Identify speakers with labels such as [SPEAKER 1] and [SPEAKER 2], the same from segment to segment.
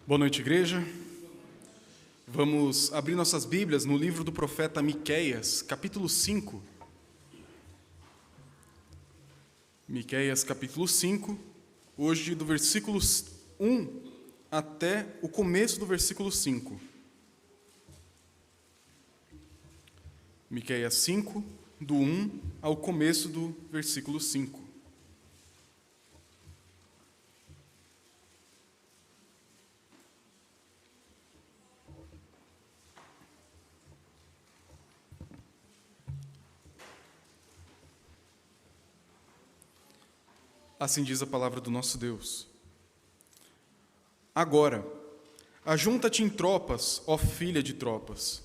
[SPEAKER 1] Boa noite, igreja. Vamos abrir nossas Bíblias no livro do profeta Miqueias, capítulo 5. Miqueias, capítulo 5, hoje do versículo 1 até o começo do versículo 5. Miqueias 5, do 1 ao começo do versículo 5. Assim diz a palavra do nosso Deus. Agora, ajunta-te em tropas, ó filha de tropas.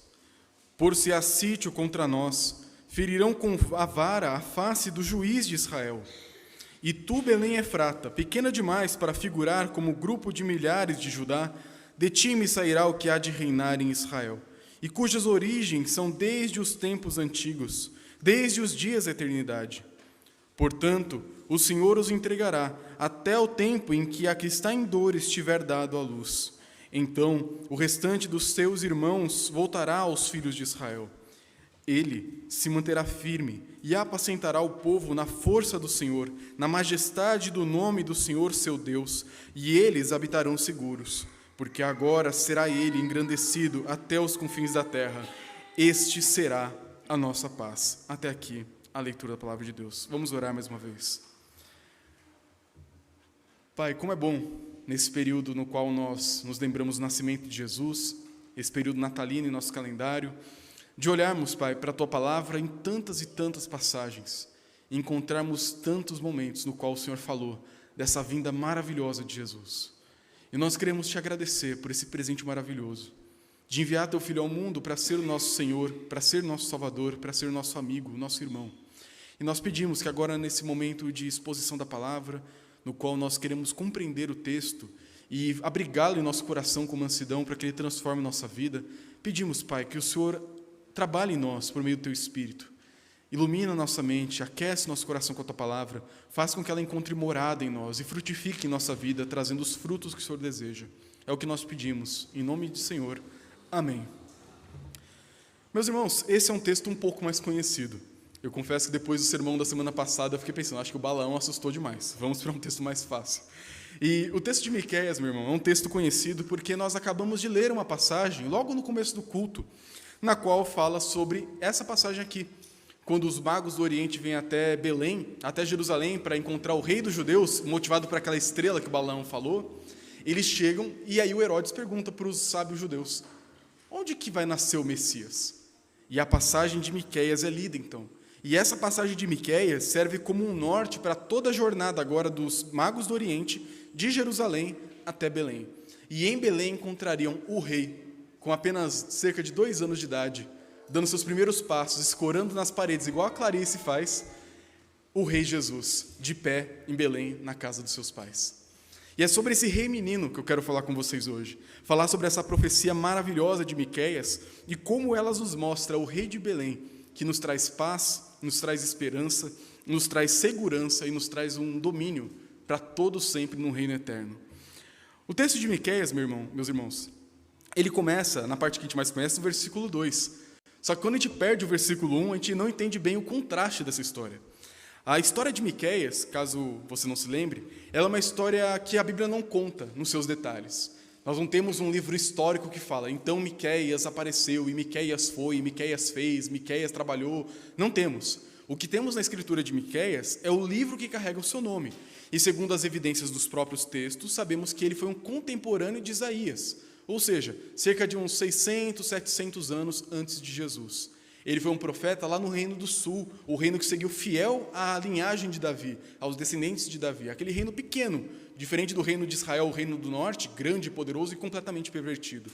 [SPEAKER 1] Por-se-á sítio contra nós, ferirão com a vara a face do juiz de Israel. E tu, Belém Efrata, pequena demais para figurar como grupo de milhares de Judá, de ti me sairá o que há de reinar em Israel, e cujas origens são desde os tempos antigos, desde os dias da eternidade. Portanto, o Senhor os entregará até o tempo em que a que está em dor estiver dado à luz. Então, o restante dos seus irmãos voltará aos filhos de Israel. Ele se manterá firme e apacentará o povo na força do Senhor, na majestade do nome do Senhor seu Deus, e eles habitarão seguros, porque agora será ele engrandecido até os confins da terra. Este será a nossa paz. Até aqui a leitura da palavra de Deus. Vamos orar mais uma vez. Pai, como é bom, nesse período no qual nós nos lembramos do nascimento de Jesus, esse período natalino em nosso calendário, de olharmos, Pai, para a Tua palavra em tantas e tantas passagens, e encontrarmos tantos momentos no qual o Senhor falou dessa vinda maravilhosa de Jesus. E nós queremos Te agradecer por esse presente maravilhoso, de enviar Teu Filho ao mundo para ser o nosso Senhor, para ser nosso Salvador, para ser nosso amigo, nosso irmão. E nós pedimos que agora, nesse momento de exposição da palavra, no qual nós queremos compreender o texto e abrigá-lo em nosso coração com mansidão para que ele transforme nossa vida, pedimos, Pai, que o Senhor trabalhe em nós por meio do Teu Espírito. Ilumina nossa mente, aquece nosso coração com a Tua palavra, faz com que ela encontre morada em nós e frutifique em nossa vida, trazendo os frutos que o Senhor deseja. É o que nós pedimos, em nome do Senhor. Amém. Meus irmãos, esse é um texto um pouco mais conhecido. Eu confesso que depois do sermão da semana passada eu fiquei pensando, acho que o balão assustou demais. Vamos para um texto mais fácil. E o texto de Miqueias, meu irmão, é um texto conhecido porque nós acabamos de ler uma passagem, logo no começo do culto, na qual fala sobre essa passagem aqui. Quando os magos do Oriente vêm até Belém, até Jerusalém, para encontrar o rei dos judeus, motivado por aquela estrela que o balão falou, eles chegam e aí o Herodes pergunta para os sábios judeus, onde que vai nascer o Messias? E a passagem de Miqueias é lida, então. E essa passagem de Miqueias serve como um norte para toda a jornada agora dos magos do Oriente, de Jerusalém até Belém. E em Belém encontrariam o rei, com apenas cerca de 2 anos de idade, dando seus primeiros passos, escorando nas paredes, igual a Clarice faz, o rei Jesus, de pé em Belém, na casa dos seus pais. E é sobre esse rei menino que eu quero falar com vocês hoje. Falar sobre essa profecia maravilhosa de Miqueias e como ela nos mostra o rei de Belém, que nos traz paz, nos traz esperança, nos traz segurança e nos traz um domínio para todos sempre no reino eterno. O texto de Miqueias, meus irmãos, ele começa, na parte que a gente mais conhece, no versículo 2. Só que quando a gente perde o versículo 1, a gente não entende bem o contraste dessa história. A história de Miqueias, caso você não se lembre, ela é uma história que a Bíblia não conta nos seus detalhes. Nós não temos um livro histórico que fala, então Miqueias apareceu, e Miqueias foi, e Miqueias fez, Miqueias trabalhou. Não temos. O que temos na escritura de Miqueias é o livro que carrega o seu nome. E segundo as evidências dos próprios textos, sabemos que ele foi um contemporâneo de Isaías, ou seja, cerca de uns 600, 700 anos antes de Jesus. Ele foi um profeta lá no reino do sul, o reino que seguiu fiel à linhagem de Davi, aos descendentes de Davi, aquele reino pequeno, diferente do reino de Israel, o reino do norte, grande, poderoso e completamente pervertido.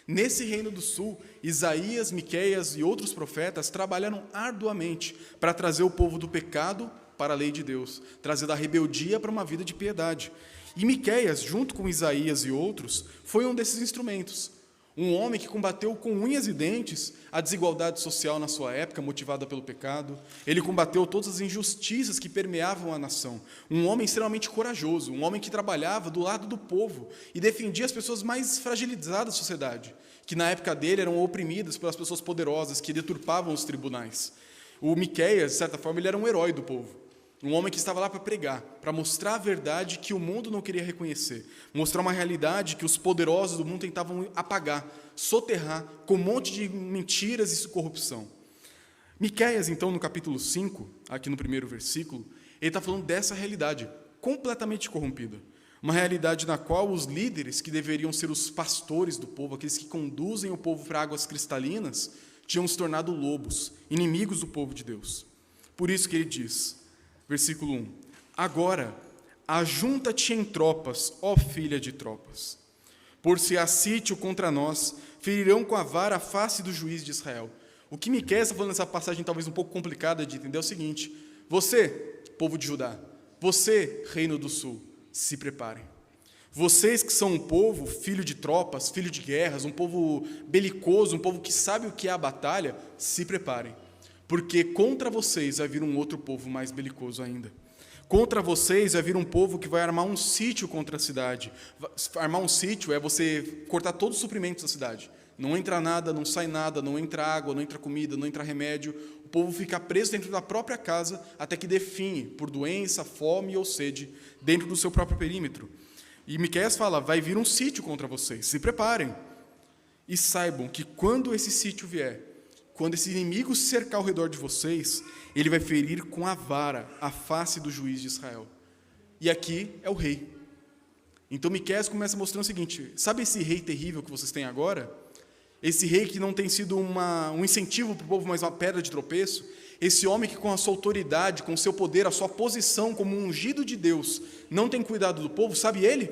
[SPEAKER 1] Nesse reino do sul, Isaías, Miqueias e outros profetas trabalharam arduamente para trazer o povo do pecado para a lei de Deus, trazer da rebeldia para uma vida de piedade. E Miqueias, junto com Isaías e outros, foi um desses instrumentos. Um homem que combateu com unhas e dentes a desigualdade social na sua época, motivada pelo pecado. Ele combateu todas as injustiças que permeavam a nação. Um homem extremamente corajoso, um homem que trabalhava do lado do povo e defendia as pessoas mais fragilizadas da sociedade, que na época dele eram oprimidas pelas pessoas poderosas que deturpavam os tribunais. O Miqueias, de certa forma, ele era um herói do povo. Um homem que estava lá para pregar, para mostrar a verdade que o mundo não queria reconhecer, mostrar uma realidade que os poderosos do mundo tentavam apagar, soterrar com um monte de mentiras e corrupção. Miqueias, então, no capítulo 5, aqui no primeiro versículo, ele está falando dessa realidade completamente corrompida. Uma realidade na qual os líderes, que deveriam ser os pastores do povo, aqueles que conduzem o povo para águas cristalinas, tinham se tornado lobos, inimigos do povo de Deus. Por isso que ele diz, versículo 1, agora, ajunta-te em tropas, ó filha de tropas, por se há sítio contra nós, ferirão com a vara a face do juiz de Israel. O que Miqueias está falando nessa passagem talvez um pouco complicada de entender é o seguinte, você, povo de Judá, você, reino do sul, se preparem. Vocês que são um povo, filho de tropas, filho de guerras, um povo belicoso, um povo que sabe o que é a batalha, se preparem. Porque contra vocês vai vir um outro povo mais belicoso ainda. Contra vocês vai vir um povo que vai armar um sítio contra a cidade. Armar um sítio é você cortar todos os suprimentos da cidade. Não entra nada, não sai nada, não entra água, não entra comida, não entra remédio. O povo fica preso dentro da própria casa até que dê fim por doença, fome ou sede dentro do seu próprio perímetro. E Miqueias fala, vai vir um sítio contra vocês, se preparem. E saibam que quando esse sítio vier, quando esse inimigo se cercar ao redor de vocês, ele vai ferir com a vara a face do juiz de Israel. E aqui é o rei. Então Miqueias começa mostrando o seguinte, sabe esse rei terrível que vocês têm agora? Esse rei que não tem sido um incentivo para o povo, mas uma pedra de tropeço? Esse homem que com a sua autoridade, com o seu poder, a sua posição como um ungido de Deus, não tem cuidado do povo, sabe ele?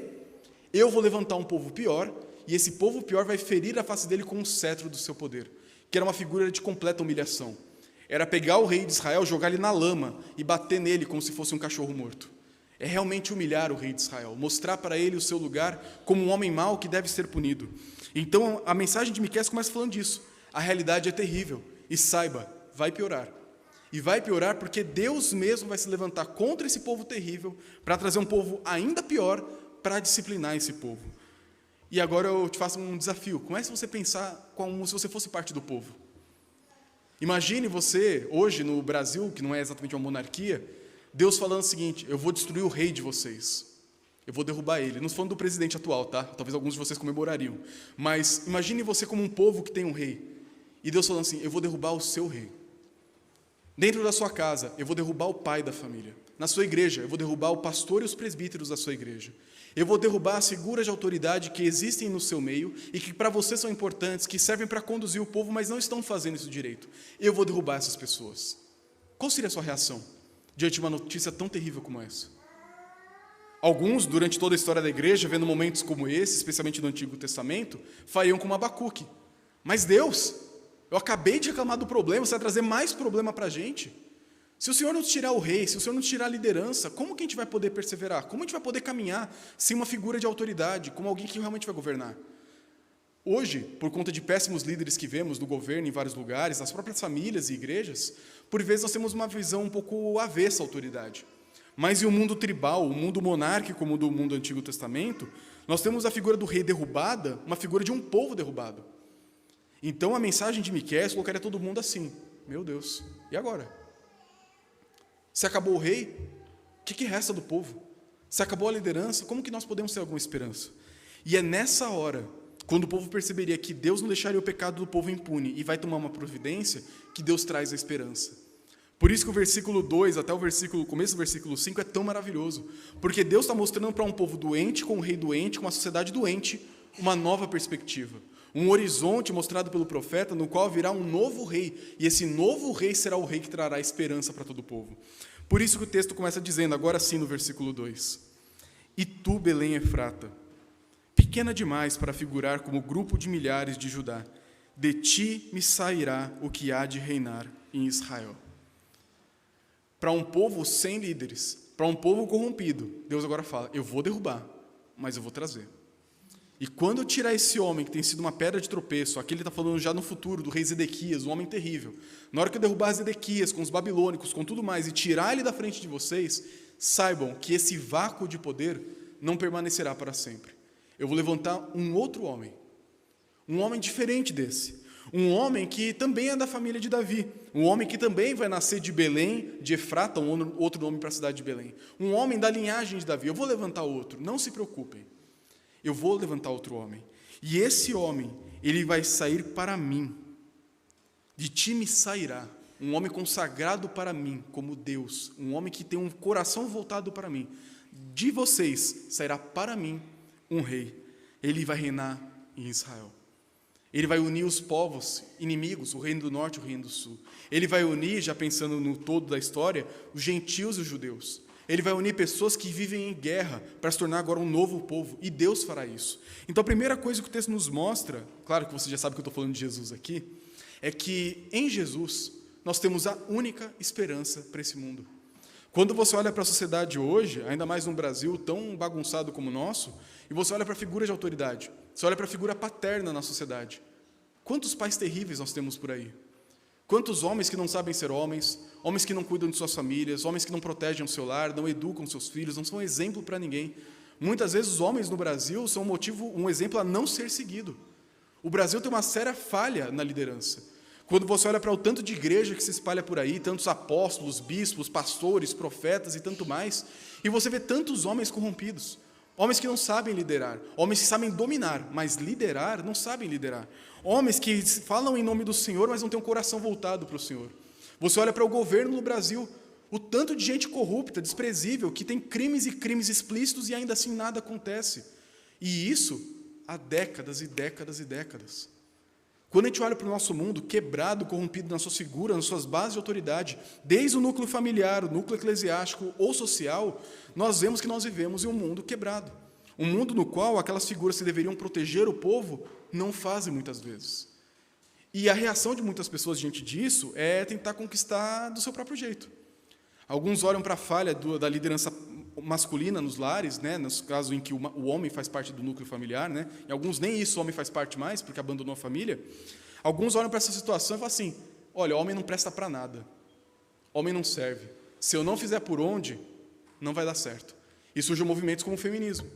[SPEAKER 1] Eu vou levantar um povo pior, e esse povo pior vai ferir a face dele com um cetro do seu poder, que era uma figura de completa humilhação. Era pegar o rei de Israel, jogar ele na lama e bater nele como se fosse um cachorro morto. É realmente humilhar o rei de Israel, mostrar para ele o seu lugar como um homem mau que deve ser punido. Então a mensagem de Miqueias começa falando disso. A realidade é terrível, e saiba, vai piorar. E vai piorar porque Deus mesmo vai se levantar contra esse povo terrível para trazer um povo ainda pior para disciplinar esse povo. E agora eu te faço um desafio. Comece você a pensar como se você fosse parte do povo. Imagine você, hoje no Brasil, que não é exatamente uma monarquia, Deus falando o seguinte, eu vou destruir o rei de vocês. Eu vou derrubar ele. Não estou falando do presidente atual, tá? Talvez alguns de vocês comemorariam. Mas imagine você como um povo que tem um rei. E Deus falando assim, eu vou derrubar o seu rei. Dentro da sua casa, eu vou derrubar o pai da família. Na sua igreja, eu vou derrubar o pastor e os presbíteros da sua igreja. Eu vou derrubar as figuras de autoridade que existem no seu meio e que para você são importantes, que servem para conduzir o povo, mas não estão fazendo isso direito. Eu vou derrubar essas pessoas. Qual seria a sua reação diante de uma notícia tão terrível como essa? Alguns, durante toda a história da igreja, vendo momentos como esse, especialmente no Antigo Testamento, fariam como Abacuque. Mas Deus, eu acabei de reclamar do problema, você vai trazer mais problema para a gente? Se o Senhor não tirar o rei, se o Senhor não tirar a liderança, como que a gente vai poder perseverar? Como a gente vai poder caminhar sem uma figura de autoridade, como alguém que realmente vai governar? Hoje, por conta de péssimos líderes que vemos no governo em vários lugares, nas próprias famílias e igrejas, por vezes nós temos uma visão um pouco avessa à autoridade. Mas em um mundo tribal, um mundo monárquico como o do mundo do Antigo Testamento, nós temos a figura do rei derrubada, uma figura de um povo derrubado. Então a mensagem de Miqueias colocaria todo mundo assim, meu Deus, e agora? Se acabou o rei, o que resta do povo? Se acabou a liderança, como que nós podemos ter alguma esperança? E é nessa hora, quando o povo perceberia que Deus não deixaria o pecado do povo impune e vai tomar uma providência, que Deus traz a esperança. Por isso que o versículo 2 até o começo do versículo 5 é tão maravilhoso, porque Deus está mostrando para um povo doente, com um rei doente, com uma sociedade doente, uma nova perspectiva. Um horizonte mostrado pelo profeta, no qual virá um novo rei, e esse novo rei será o rei que trará esperança para todo o povo. Por isso que o texto começa dizendo, agora sim no versículo 2, e tu, Belém Efrata, pequena demais para figurar como grupo de milhares de Judá, de ti me sairá o que há de reinar em Israel. Para um povo sem líderes, para um povo corrompido, Deus agora fala, eu vou derrubar, mas eu vou trazer. E quando eu tirar esse homem que tem sido uma pedra de tropeço, aqui ele está falando já no futuro do rei Zedequias, um homem terrível. Na hora que eu derrubar Zedequias com os babilônicos, com tudo mais, e tirar ele da frente de vocês, saibam que esse vácuo de poder não permanecerá para sempre. Eu vou levantar um outro homem, um homem diferente desse. Um homem que também é da família de Davi. Um homem que também vai nascer de Belém, de Efrata, um outro nome para a cidade de Belém. Um homem da linhagem de Davi. Eu vou levantar outro, não se preocupem. Eu vou levantar outro homem. E esse homem, ele vai sair para mim. De ti me sairá. Um homem consagrado para mim, como Deus. Um homem que tem um coração voltado para mim. De vocês sairá para mim um rei. Ele vai reinar em Israel. Ele vai unir os povos inimigos, o reino do norte e o reino do sul. Ele vai unir, já pensando no todo da história, os gentios e os judeus. Ele vai unir pessoas que vivem em guerra para se tornar agora um novo povo. E Deus fará isso. Então a primeira coisa que o texto nos mostra, claro que você já sabe que eu estou falando de Jesus aqui, é que em Jesus nós temos a única esperança para esse mundo. Quando você olha para a sociedade hoje, ainda mais num Brasil tão bagunçado como o nosso, e você olha para a figura de autoridade, você olha para a figura paterna na sociedade, quantos pais terríveis nós temos por aí? Quantos homens que não sabem ser homens, homens que não cuidam de suas famílias, homens que não protegem o seu lar, não educam seus filhos, não são exemplo para ninguém. Muitas vezes os homens no Brasil são um exemplo a não ser seguido. O Brasil tem uma séria falha na liderança. Quando você olha para o tanto de igreja que se espalha por aí, tantos apóstolos, bispos, pastores, profetas e tanto mais, e você vê tantos homens corrompidos, homens que não sabem liderar, homens que sabem dominar, mas liderar, não sabem liderar. Homens que falam em nome do Senhor, mas não têm um coração voltado para o Senhor. Você olha para o governo no Brasil, o tanto de gente corrupta, desprezível, que tem crimes e crimes explícitos e ainda assim nada acontece. E isso há décadas e décadas e décadas. Quando a gente olha para o nosso mundo quebrado, corrompido nas suas figuras, nas suas bases de autoridade, desde o núcleo familiar, o núcleo eclesiástico ou social, nós vemos que nós vivemos em um mundo quebrado. Um mundo no qual aquelas figuras que deveriam proteger o povo não fazem muitas vezes. E a reação de muitas pessoas diante disso é tentar conquistar do seu próprio jeito. Alguns olham para a falha da liderança masculina nos lares, né, nos casos em que o homem faz parte do núcleo familiar, né, e alguns nem isso o homem faz parte mais, porque abandonou a família. Alguns olham para essa situação e falam assim, olha, homem não presta para nada, homem não serve, se eu não fizer por onde, não vai dar certo. E surgem movimentos como o feminismo.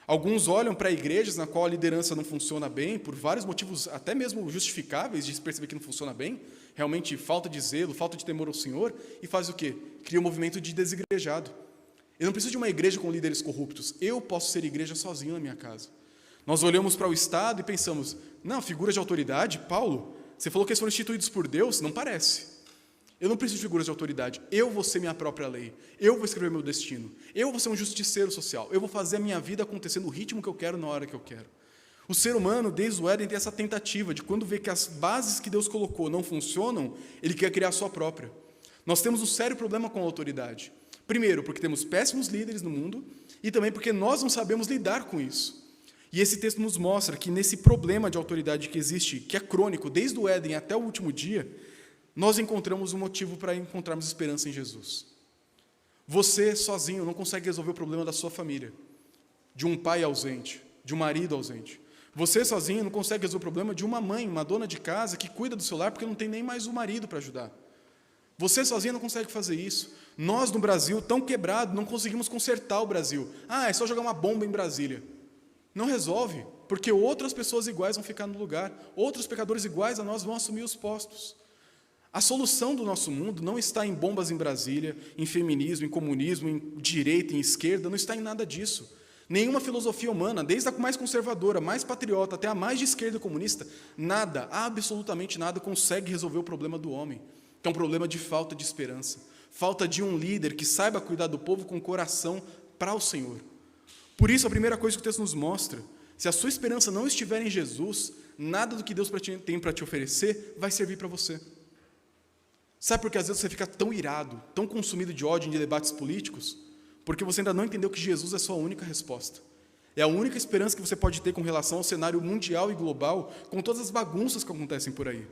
[SPEAKER 1] Alguns olham para igrejas na qual a liderança não funciona bem, por vários motivos até mesmo justificáveis de se perceber que não funciona bem, realmente falta de zelo, falta de temor ao Senhor, e faz o quê? Cria um movimento de desigrejado. Eu não preciso de uma igreja com líderes corruptos, eu posso ser igreja sozinho na minha casa. Nós olhamos para o Estado e pensamos, não, figuras de autoridade, Paulo, você falou que eles foram instituídos por Deus, não parece. Eu não preciso de figuras de autoridade, eu vou ser minha própria lei, eu vou escrever meu destino, eu vou ser um justiceiro social, eu vou fazer a minha vida acontecer no ritmo que eu quero, na hora que eu quero. O ser humano, desde o Éden, tem essa tentativa de quando vê que as bases que Deus colocou não funcionam, ele quer criar a sua própria. Nós temos um sério problema com a autoridade. Primeiro, porque temos péssimos líderes no mundo, e também porque nós não sabemos lidar com isso. E esse texto nos mostra que nesse problema de autoridade que existe, que é crônico, desde o Éden até o último dia, nós encontramos um motivo para encontrarmos esperança em Jesus. Você, sozinho, não consegue resolver o problema da sua família, de um pai ausente, de um marido ausente. Você, sozinho, não consegue resolver o problema de uma mãe, uma dona de casa, que cuida do seu lar porque não tem nem mais o marido para ajudar. Você sozinho não consegue fazer isso. Nós, no Brasil, tão quebrado, não conseguimos consertar o Brasil. É só jogar uma bomba em Brasília. Não resolve, porque outras pessoas iguais vão ficar no lugar, outros pecadores iguais a nós vão assumir os postos. A solução do nosso mundo não está em bombas em Brasília, em feminismo, em comunismo, em direita, em esquerda, não está em nada disso. Nenhuma filosofia humana, desde a mais conservadora, mais patriota, até a mais de esquerda comunista, nada, absolutamente nada, consegue resolver o problema do homem. Que é um problema de falta de esperança, falta de um líder que saiba cuidar do povo com coração para o Senhor. Por isso, a primeira coisa que o texto nos mostra, se a sua esperança não estiver em Jesus, nada do que Deus tem para te oferecer vai servir para você. Sabe por que às vezes você fica tão irado, tão consumido de ódio em debates políticos? Porque você ainda não entendeu que Jesus é a sua única resposta. É a única esperança que você pode ter com relação ao cenário mundial e global, com todas as bagunças que acontecem por aí.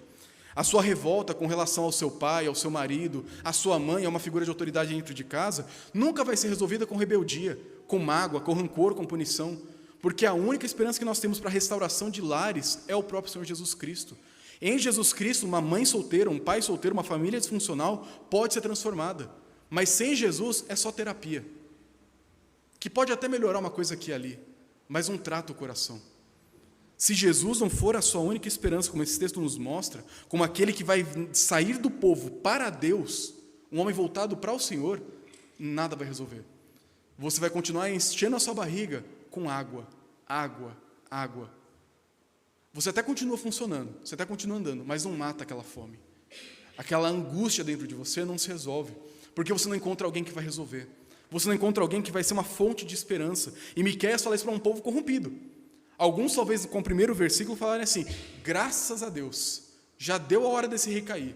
[SPEAKER 1] A sua revolta com relação ao seu pai, ao seu marido, à sua mãe, a uma figura de autoridade dentro de casa, nunca vai ser resolvida com rebeldia, com mágoa, com rancor, com punição. Porque a única esperança que nós temos para a restauração de lares é o próprio Senhor Jesus Cristo. Em Jesus Cristo, uma mãe solteira, um pai solteiro, uma família disfuncional pode ser transformada. Mas sem Jesus é só terapia, que pode até melhorar uma coisa aqui e ali, mas não trata o coração. Se Jesus não for a sua única esperança, como esse texto nos mostra, como aquele que vai sair do povo para Deus, um homem voltado para o Senhor, nada vai resolver. Você vai continuar enchendo a sua barriga com água, água, água. Você até continua funcionando, você até continua andando, mas não mata aquela fome. Aquela angústia dentro de você não se resolve, porque você não encontra alguém que vai resolver. Você não encontra alguém que vai ser uma fonte de esperança. E Miqueias fala isso para um povo corrompido. Alguns, talvez, com o primeiro versículo, falarem assim: graças a Deus, já deu a hora desse rei cair.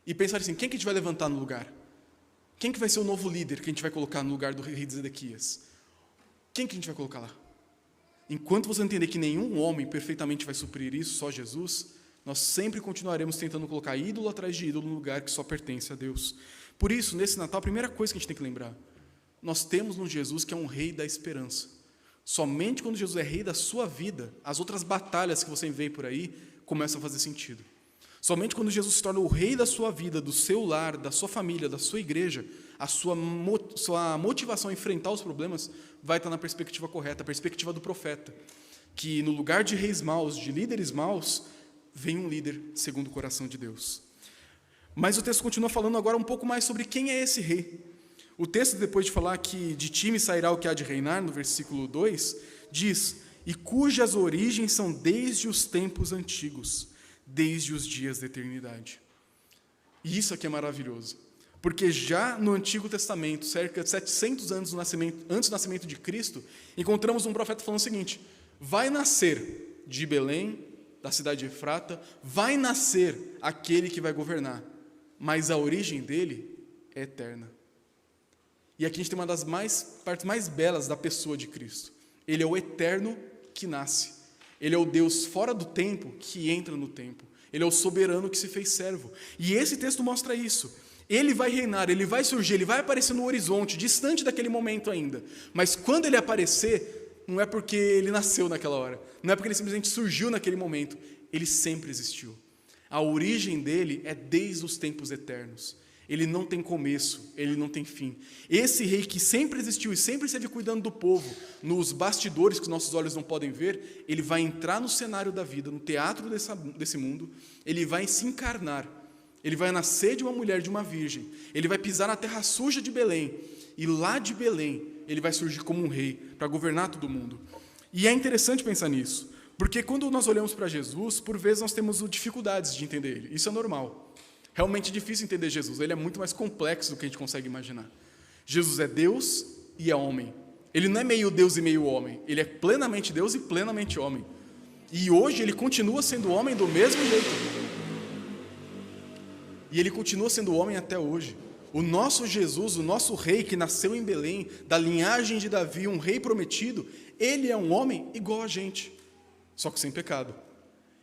[SPEAKER 1] E pensarem assim: quem que a gente vai levantar no lugar? Quem que vai ser o novo líder que a gente vai colocar no lugar do rei de Zedequias? Quem que a gente vai colocar lá? Enquanto você entender que nenhum homem perfeitamente vai suprir isso, só Jesus, nós sempre continuaremos tentando colocar ídolo atrás de ídolo no lugar que só pertence a Deus. Por isso, nesse Natal, a primeira coisa que a gente tem que lembrar: nós temos no Jesus que é um rei da esperança. Somente quando Jesus é rei da sua vida, as outras batalhas que você vê por aí começam a fazer sentido. Somente quando Jesus se torna o rei da sua vida, do seu lar, da sua família, da sua igreja, a sua motivação a enfrentar os problemas vai estar na perspectiva correta, a perspectiva do profeta, que no lugar de reis maus, de líderes maus, vem um líder segundo o coração de Deus. Mas o texto continua falando agora um pouco mais sobre quem é esse rei. O texto, depois de falar que de ti me sairá o que há de reinar, no versículo 2, diz: e cujas origens são desde os tempos antigos, desde os dias da eternidade. E isso aqui é maravilhoso, porque já no Antigo Testamento, cerca de 700 anos antes do nascimento de Cristo, encontramos um profeta falando o seguinte: vai nascer de Belém, da cidade de Efrata, vai nascer aquele que vai governar, mas a origem dele é eterna. E aqui a gente tem uma das partes mais belas da pessoa de Cristo. Ele é o eterno que nasce. Ele é o Deus fora do tempo que entra no tempo. Ele é o soberano que se fez servo. E esse texto mostra isso. Ele vai reinar, ele vai surgir, ele vai aparecer no horizonte, distante daquele momento ainda. Mas quando ele aparecer, não é porque ele nasceu naquela hora. Não é porque ele simplesmente surgiu naquele momento. Ele sempre existiu. A origem dele é desde os tempos eternos. Ele não tem começo, ele não tem fim. Esse rei que sempre existiu e sempre esteve cuidando do povo, nos bastidores que os nossos olhos não podem ver, ele vai entrar no cenário da vida, no teatro desse mundo, ele vai se encarnar, ele vai nascer de uma mulher, de uma virgem, ele vai pisar na terra suja de Belém, e lá de Belém ele vai surgir como um rei, para governar todo mundo. E é interessante pensar nisso, porque quando nós olhamos para Jesus, por vezes nós temos dificuldades de entender ele, isso é normal. Realmente é difícil entender Jesus, ele é muito mais complexo do que a gente consegue imaginar. Jesus é Deus e é homem. Ele não é meio Deus e meio homem, ele é plenamente Deus e plenamente homem. E hoje ele continua sendo homem do mesmo jeito. E ele continua sendo homem até hoje. O nosso Jesus, o nosso rei que nasceu em Belém, da linhagem de Davi, um rei prometido, ele é um homem igual a gente, só que sem pecado.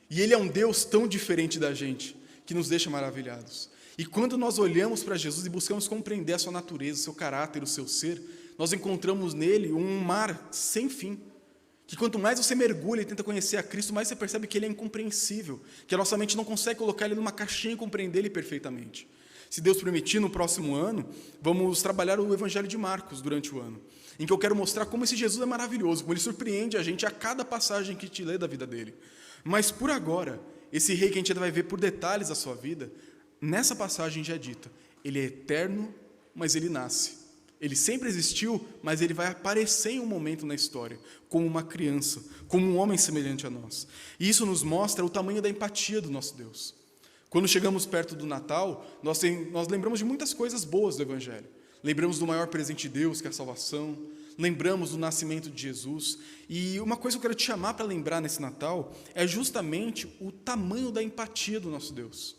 [SPEAKER 1] E ele é um Deus tão diferente da gente, que nos deixa maravilhados. E quando nós olhamos para Jesus e buscamos compreender a sua natureza, o seu caráter, o seu ser, nós encontramos nele um mar sem fim, que quanto mais você mergulha e tenta conhecer a Cristo, mais você percebe que ele é incompreensível, que a nossa mente não consegue colocar ele numa caixinha e compreender ele perfeitamente. Se Deus permitir, no próximo ano, vamos trabalhar o Evangelho de Marcos durante o ano, em que eu quero mostrar como esse Jesus é maravilhoso, como ele surpreende a gente a cada passagem que te lê da vida dele. Mas por agora, esse rei que a gente ainda vai ver por detalhes da sua vida, nessa passagem já é dita, ele é eterno, mas ele nasce. Ele sempre existiu, mas ele vai aparecer em um momento na história, como uma criança, como um homem semelhante a nós. E isso nos mostra o tamanho da empatia do nosso Deus. Quando chegamos perto do Natal, nós lembramos de muitas coisas boas do Evangelho. Lembramos do maior presente de Deus, que é a salvação. Lembramos do nascimento de Jesus. E uma coisa que eu quero te chamar para lembrar nesse Natal é justamente o tamanho da empatia do nosso Deus.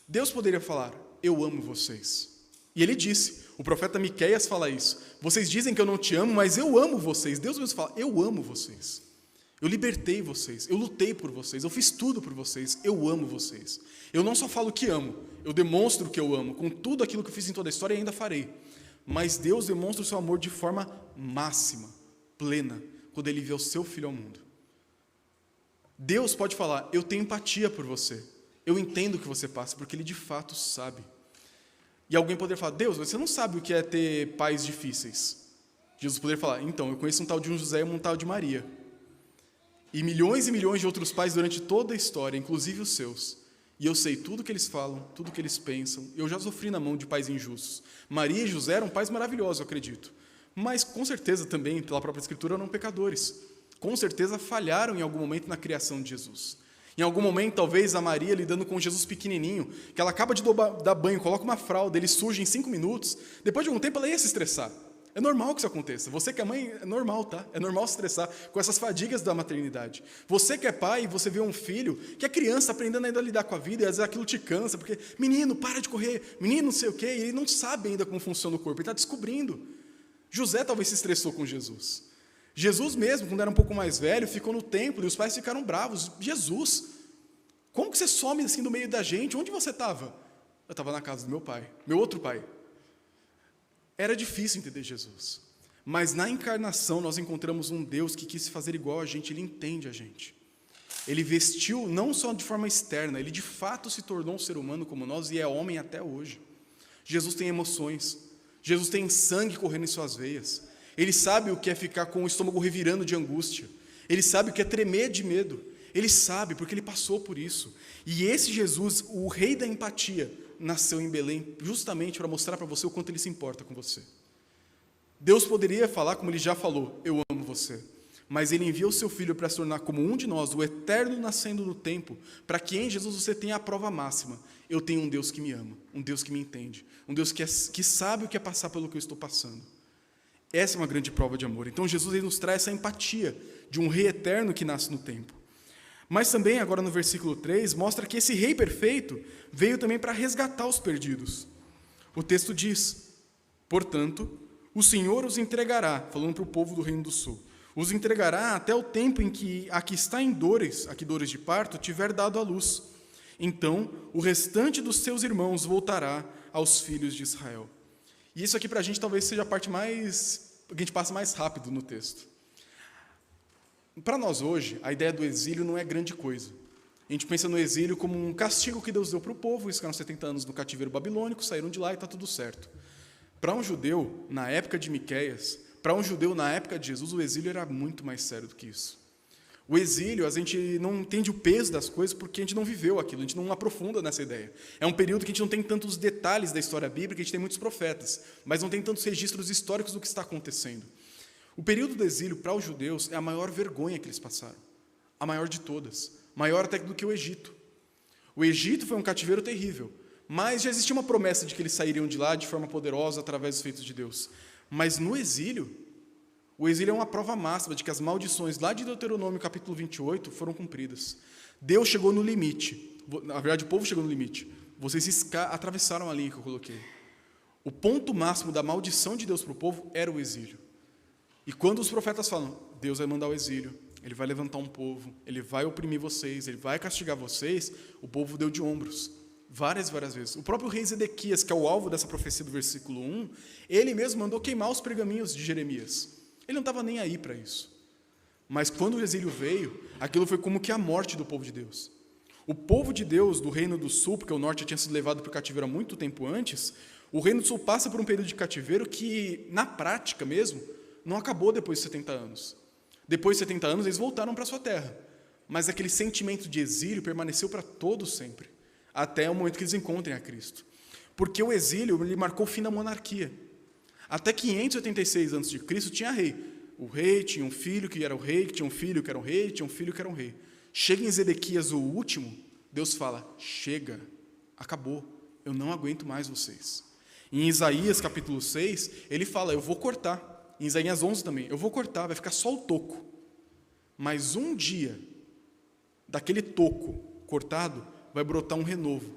[SPEAKER 1] Deus poderia falar: eu amo vocês. E ele disse, o profeta Miqueias fala isso: vocês dizem que eu não te amo, mas eu amo vocês. Deus mesmo fala: eu amo vocês. Eu libertei vocês, eu lutei por vocês, eu fiz tudo por vocês, eu amo vocês. Eu não só falo que amo, eu demonstro que eu amo, com tudo aquilo que eu fiz em toda a história e ainda farei. Mas Deus demonstra o seu amor de forma máxima, plena quando ele enviou o seu filho ao mundo. Deus pode falar, eu tenho empatia por você, eu entendo o que você passa, porque ele de fato sabe. E alguém poderia falar, Deus, você não sabe o que é ter pais difíceis. Jesus poderia falar, então, eu conheço um tal de um José e um tal de Maria. E milhões de outros pais durante toda a história, inclusive os seus. E eu sei tudo que eles falam, tudo que eles pensam. Eu já sofri na mão de pais injustos. Maria e José eram pais maravilhosos, eu acredito. Mas, com certeza, também, pela própria Escritura, eram pecadores. Com certeza, falharam em algum momento na criação de Jesus. Em algum momento, talvez, a Maria lidando com Jesus pequenininho, que ela acaba de dar banho, coloca uma fralda, ele surge em 5 minutos. Depois de algum tempo, ela ia se estressar. É normal que isso aconteça. Você que é mãe, é normal, tá? É normal se estressar com essas fadigas da maternidade. Você que é pai, você vê um filho que é criança, aprendendo ainda a lidar com a vida, e às vezes aquilo te cansa, porque, menino, para de correr, menino, não sei o quê, e ele não sabe ainda como funciona o corpo, ele está descobrindo. José talvez se estressou com Jesus. Jesus mesmo, quando era um pouco mais velho, ficou no templo, e os pais ficaram bravos. Jesus, como que você some assim no meio da gente? Onde você estava? Eu estava na casa do meu pai, meu outro pai. Era difícil entender Jesus, mas na encarnação nós encontramos um Deus que quis se fazer igual a gente, ele entende a gente. Ele vestiu não só de forma externa, ele de fato se tornou um ser humano como nós e é homem até hoje. Jesus tem emoções, Jesus tem sangue correndo em suas veias, ele sabe o que é ficar com o estômago revirando de angústia, ele sabe o que é tremer de medo, ele sabe porque ele passou por isso. E esse Jesus, o rei da empatia, nasceu em Belém justamente para mostrar para você o quanto ele se importa com você. Deus poderia falar como ele já falou, eu amo você, mas ele enviou o seu filho para se tornar como um de nós, o eterno nascendo no tempo, para que em Jesus você tenha a prova máxima, eu tenho um Deus que me ama, um Deus que me entende, um Deus que sabe o que é passar pelo que eu estou passando. Essa é uma grande prova de amor. Então Jesus ele nos traz essa empatia de um rei eterno que nasce no tempo. Mas também, agora no versículo 3, mostra que esse rei perfeito veio também para resgatar os perdidos. O texto diz, portanto, o Senhor os entregará, falando para o povo do Reino do Sul, os entregará até o tempo em que a que está em dores, aqui dores de parto, tiver dado à luz. Então, o restante dos seus irmãos voltará aos filhos de Israel. E isso aqui para a gente talvez seja a parte mais, que a gente passa mais rápido no texto. Para nós hoje, a ideia do exílio não é grande coisa. A gente pensa no exílio como um castigo que Deus deu para o povo, eles ficaram 70 anos no cativeiro babilônico, saíram de lá e está tudo certo. Para um judeu, na época de Miqueias, para um judeu na época de Jesus, o exílio era muito mais sério do que isso. O exílio, a gente não entende o peso das coisas porque a gente não viveu aquilo, a gente não aprofunda nessa ideia. É um período que a gente não tem tantos detalhes da história bíblica, a gente tem muitos profetas, mas não tem tantos registros históricos do que está acontecendo. O período do exílio para os judeus é a maior vergonha que eles passaram, a maior de todas, maior até do que o Egito. O Egito foi um cativeiro terrível, mas já existia uma promessa de que eles sairiam de lá de forma poderosa através dos feitos de Deus. Mas no exílio, o exílio é uma prova máxima de que as maldições lá de Deuteronômio capítulo 28 foram cumpridas. Deus chegou no limite, na verdade o povo chegou no limite, vocês atravessaram a linha que eu coloquei. O ponto máximo da maldição de Deus para o povo era o exílio. E quando os profetas falam, Deus vai mandar o exílio, ele vai levantar um povo, ele vai oprimir vocês, ele vai castigar vocês, o povo deu de ombros, várias vezes. O próprio rei Zedequias, que é o alvo dessa profecia do versículo 1, ele mesmo mandou queimar os pergaminhos de Jeremias. Ele não estava nem aí para isso. Mas quando o exílio veio, aquilo foi como que a morte do povo de Deus. O povo de Deus do Reino do Sul, porque o norte tinha sido levado para o cativeiro há muito tempo antes, o Reino do Sul passa por um período de cativeiro que, na prática mesmo, não acabou depois de 70 anos. Depois de 70 anos, eles voltaram para a sua terra. Mas aquele sentimento de exílio permaneceu para todos sempre, até o momento que eles encontrem a Cristo. Porque o exílio ele marcou o fim da monarquia. Até 586 a.C. tinha rei. O rei tinha um filho que era o rei, que tinha um filho que era um rei, tinha um filho que era um rei. Chega em Zedequias, o último, Deus fala, chega, acabou, eu não aguento mais vocês. Em Isaías capítulo 6, ele fala, eu vou cortar. Em Isaías 11 também, eu vou cortar, vai ficar só o toco. Mas um dia, daquele toco cortado, vai brotar um renovo,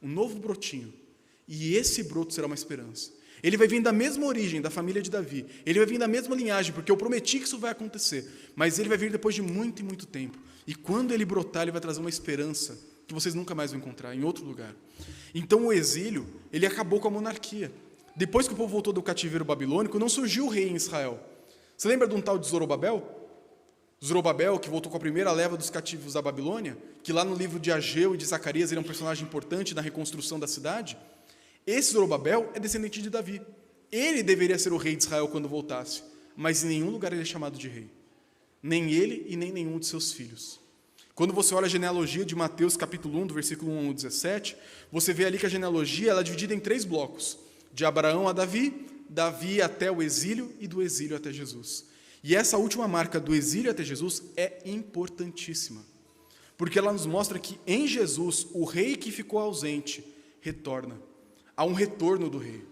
[SPEAKER 1] um novo brotinho. E esse broto será uma esperança. Ele vai vir da mesma origem, da família de Davi. Ele vai vir da mesma linhagem, porque eu prometi que isso vai acontecer. Mas ele vai vir depois de muito e muito tempo. E quando ele brotar, ele vai trazer uma esperança que vocês nunca mais vão encontrar em outro lugar. Então o exílio, ele acabou com a monarquia. Depois que o povo voltou do cativeiro babilônico, não surgiu o rei em Israel. Você lembra de um tal de Zorobabel? Zorobabel, que voltou com a primeira leva dos cativos da Babilônia, que lá no livro de Ageu e de Zacarias ele é um personagem importante na reconstrução da cidade. Esse Zorobabel é descendente de Davi. Ele deveria ser o rei de Israel quando voltasse, mas em nenhum lugar ele é chamado de rei. Nem ele e nem nenhum de seus filhos. Quando você olha a genealogia de Mateus capítulo 1, do versículo 1 ao 17, você vê ali que a genealogia ela é dividida em 3 blocos. De Abraão a Davi, Davi até o exílio e do exílio até Jesus. E essa última marca do exílio até Jesus é importantíssima. Porque ela nos mostra que em Jesus, o rei que ficou ausente retorna. Há um retorno do rei.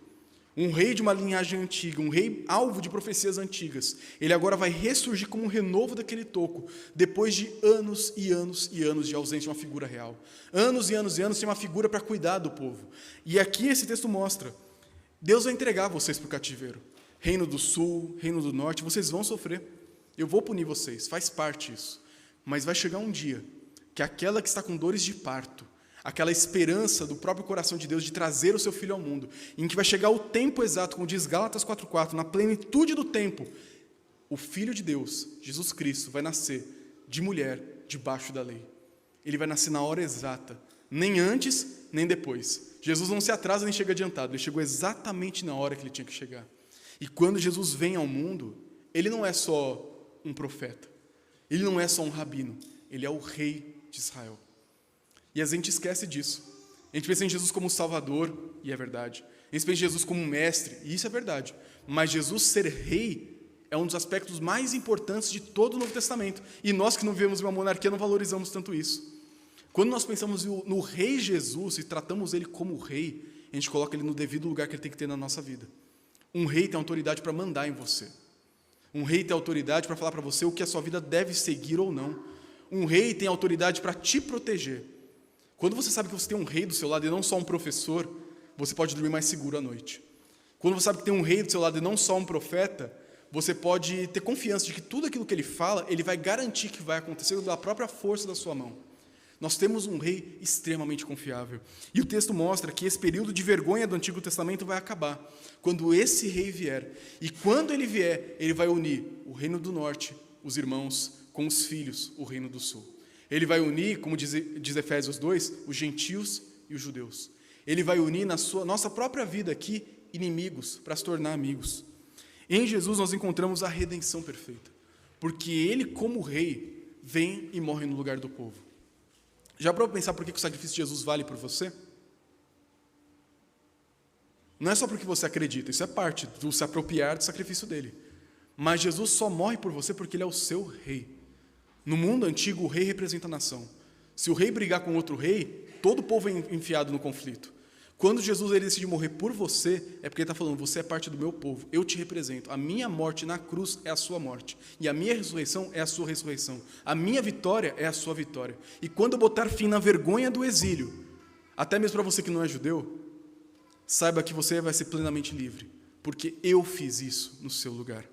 [SPEAKER 1] Um rei de uma linhagem antiga, um rei alvo de profecias antigas. Ele agora vai ressurgir como um renovo daquele toco, depois de anos e anos e anos de ausência de uma figura real. Anos e anos e anos sem uma figura para cuidar do povo. E aqui esse texto mostra, Deus vai entregar vocês para o cativeiro. Reino do Sul, Reino do Norte, vocês vão sofrer. Eu vou punir vocês, faz parte isso. Mas vai chegar um dia que aquela que está com dores de parto, aquela esperança do próprio coração de Deus de trazer o seu filho ao mundo, em que vai chegar o tempo exato, como diz Gálatas 4:4, na plenitude do tempo, o Filho de Deus, Jesus Cristo, vai nascer de mulher debaixo da lei. Ele vai nascer na hora exata, nem antes, nem depois. Jesus não se atrasa nem chega adiantado, ele chegou exatamente na hora que ele tinha que chegar. E quando Jesus vem ao mundo, ele não é só um profeta, ele não é só um rabino, ele é o rei de Israel. E a gente esquece disso. A gente pensa em Jesus como Salvador, e é verdade. A gente pensa em Jesus como mestre, e isso é verdade. Mas Jesus ser rei é um dos aspectos mais importantes de todo o Novo Testamento. E nós que não vivemos uma monarquia não valorizamos tanto isso. Quando nós pensamos no rei Jesus e tratamos ele como rei, a gente coloca ele no devido lugar que ele tem que ter na nossa vida. Um rei tem autoridade para mandar em você. Um rei tem autoridade para falar para você o que a sua vida deve seguir ou não. Um rei tem autoridade para te proteger. Quando você sabe que você tem um rei do seu lado e não só um professor, você pode dormir mais seguro à noite. Quando você sabe que tem um rei do seu lado e não só um profeta, você pode ter confiança de que tudo aquilo que ele fala, ele vai garantir que vai acontecer da própria força da sua mão. Nós temos um rei extremamente confiável. E o texto mostra que esse período de vergonha do Antigo Testamento vai acabar, quando esse rei vier. E quando ele vier, ele vai unir o reino do norte, os irmãos, com os filhos, o reino do sul. Ele vai unir, como diz Efésios 2, os gentios e os judeus. Ele vai unir na nossa própria vida aqui, inimigos, para se tornar amigos. Em Jesus nós encontramos a redenção perfeita, porque ele, como rei, vem e morre no lugar do povo. Já para pensar por que o sacrifício de Jesus vale por você? Não é só porque você acredita, isso é parte do se apropriar do sacrifício dele. Mas Jesus só morre por você porque ele é o seu rei. No mundo antigo, o rei representa a nação. Se o rei brigar com outro rei, todo o povo é enfiado no conflito. Quando Jesus ele decide morrer por você, é porque ele está falando, você é parte do meu povo, eu te represento. A minha morte na cruz é a sua morte. E a minha ressurreição é a sua ressurreição. A minha vitória é a sua vitória. E quando eu botar fim na vergonha do exílio, até mesmo para você que não é judeu, saiba que você vai ser plenamente livre, porque eu fiz isso no seu lugar.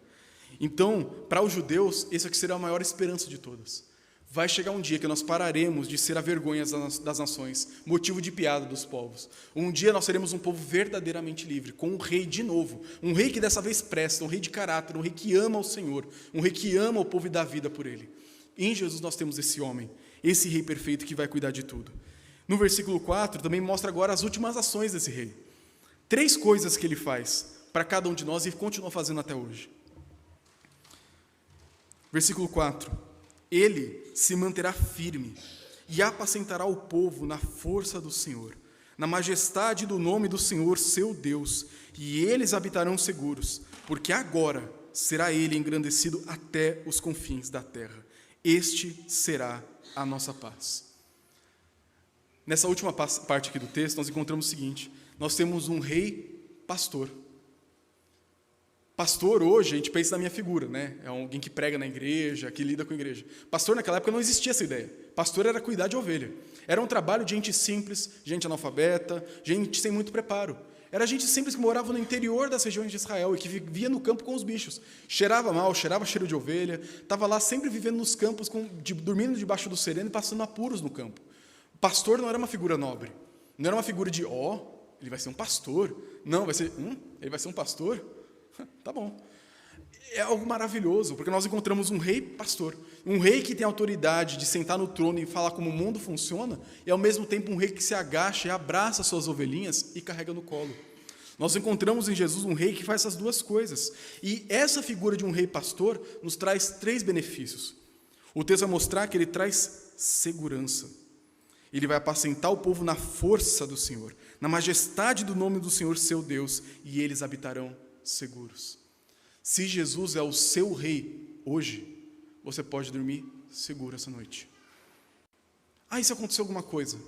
[SPEAKER 1] Então, para os judeus, essa aqui será a maior esperança de todas. Vai chegar um dia que nós pararemos de ser a vergonha das nações, motivo de piada dos povos. Um dia nós seremos um povo verdadeiramente livre, com um rei de novo, um rei que dessa vez presta, um rei de caráter, um rei que ama o Senhor, um rei que ama o povo e dá vida por ele. Em Jesus nós temos esse homem, esse rei perfeito que vai cuidar de tudo. No versículo 4 também mostra agora as últimas ações desse rei. 3 coisas que ele faz para cada um de nós e continua fazendo até hoje. Versículo 4, ele se manterá firme e apacentará o povo na força do Senhor, na majestade do nome do Senhor, seu Deus, e eles habitarão seguros, porque agora será ele engrandecido até os confins da terra. Este será a nossa paz. Nessa última parte aqui do texto, nós encontramos o seguinte, nós temos um rei pastor. Pastor, hoje, a gente pensa na minha figura, né? É alguém que prega na igreja, que lida com a igreja. Pastor, naquela época, não existia essa ideia. Pastor era cuidar de ovelha. Era um trabalho de gente simples, gente analfabeta, gente sem muito preparo. Era gente simples que morava no interior das regiões de Israel e que vivia no campo com os bichos. Cheirava mal, cheirava cheiro de ovelha, estava lá sempre vivendo nos campos, dormindo debaixo do sereno e passando apuros no campo. O pastor não era uma figura nobre. Não era uma figura de, ele vai ser um pastor. Não, ele vai ser um pastor? Tá bom. é algo maravilhoso, porque nós encontramos um rei pastor, um rei que tem autoridade de sentar no trono e falar como o mundo funciona, e ao mesmo tempo um rei que se agacha e abraça suas ovelhinhas e carrega no colo. Nós encontramos em Jesus um rei que faz essas duas coisas, e essa figura de um rei pastor nos traz 3 benefícios. O texto vai mostrar que ele traz segurança. Ele vai apacentar o povo na força do Senhor, na majestade do nome do Senhor, seu Deus, e eles habitarão seguros. Se Jesus é o seu rei hoje, você pode dormir seguro essa noite. E se acontecer alguma coisa?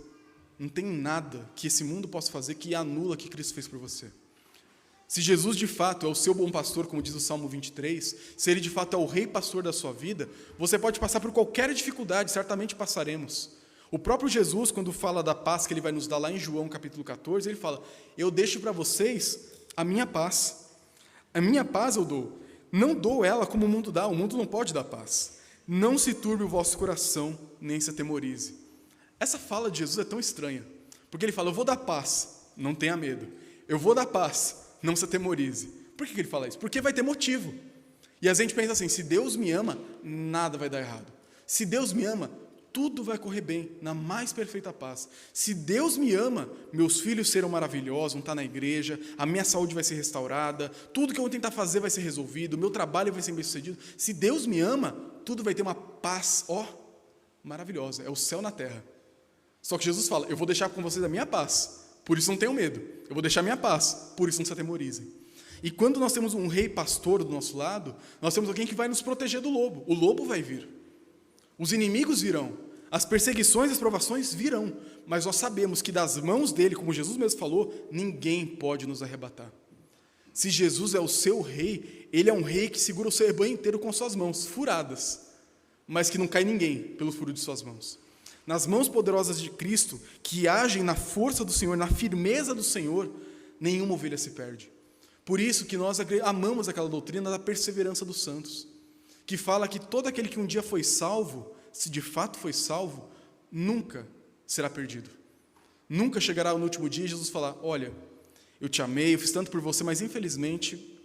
[SPEAKER 1] Não tem nada que esse mundo possa fazer que anula o que Cristo fez por você. Se Jesus de fato é o seu bom pastor, como diz o Salmo 23, se ele de fato é o rei pastor da sua vida, você pode passar por qualquer dificuldade, certamente passaremos. O próprio Jesus, quando fala da paz que ele vai nos dar lá em João capítulo 14, ele fala: eu deixo para vocês a minha paz. A minha paz eu dou. Não dou ela como o mundo dá. O mundo não pode dar paz. Não se turbe o vosso coração, nem se atemorize. Essa fala de Jesus é tão estranha, porque ele fala: eu vou dar paz, não tenha medo. Eu vou dar paz, não se atemorize. Por que ele fala isso? Porque vai ter motivo. E a gente pensa assim: se Deus me ama, nada vai dar errado. Se Deus me ama, tudo vai correr bem, na mais perfeita paz. Se Deus me ama, meus filhos serão maravilhosos, vão estar na igreja, a minha saúde vai ser restaurada, tudo que eu vou tentar fazer vai ser resolvido, meu trabalho vai ser bem sucedido. Se Deus me ama, tudo vai ter uma paz, maravilhosa, é o céu na terra. Só que Jesus fala: eu vou deixar com vocês a minha paz, por isso não tenham medo. Eu vou deixar a minha paz, por isso não se atemorizem. E quando nós temos um rei pastor do nosso lado, nós temos alguém que vai nos proteger do lobo. O lobo vai vir. Os inimigos virão, as perseguições e as provações virão, mas nós sabemos que das mãos dele, como Jesus mesmo falou, ninguém pode nos arrebatar. Se Jesus é o seu rei, ele é um rei que segura o seu rebanho inteiro com suas mãos furadas, mas que não cai ninguém pelo furo de suas mãos. Nas mãos poderosas de Cristo, que agem na força do Senhor, na firmeza do Senhor, nenhuma ovelha se perde. Por isso que nós amamos aquela doutrina da perseverança dos santos, que fala que todo aquele que um dia foi salvo, se de fato foi salvo, nunca será perdido. Nunca chegará no último dia e Jesus falar: olha, eu te amei, eu fiz tanto por você, mas infelizmente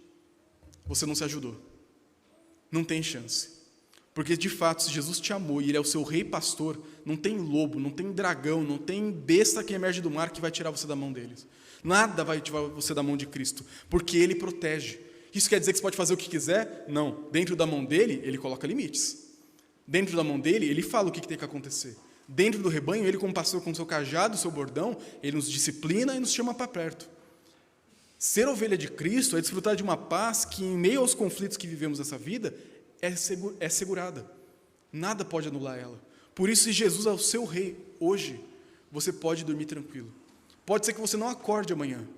[SPEAKER 1] você não se ajudou. Não tem chance. Porque de fato, se Jesus te amou e ele é o seu rei pastor, não tem lobo, não tem dragão, não tem besta que emerge do mar que vai tirar você da mão deles. Nada vai tirar você da mão de Cristo, porque ele protege. Isso quer dizer que você pode fazer o que quiser? Não. Dentro da mão dele, ele coloca limites. Dentro da mão dele, ele fala o que tem que acontecer. Dentro do rebanho, ele, como pastor, com o seu cajado, o seu bordão, ele nos disciplina e nos chama para perto. Ser ovelha de Cristo é desfrutar de uma paz que, em meio aos conflitos que vivemos nessa vida, é segurada. Nada pode anular ela. Por isso, se Jesus é o seu rei hoje, você pode dormir tranquilo. Pode ser que você não acorde amanhã,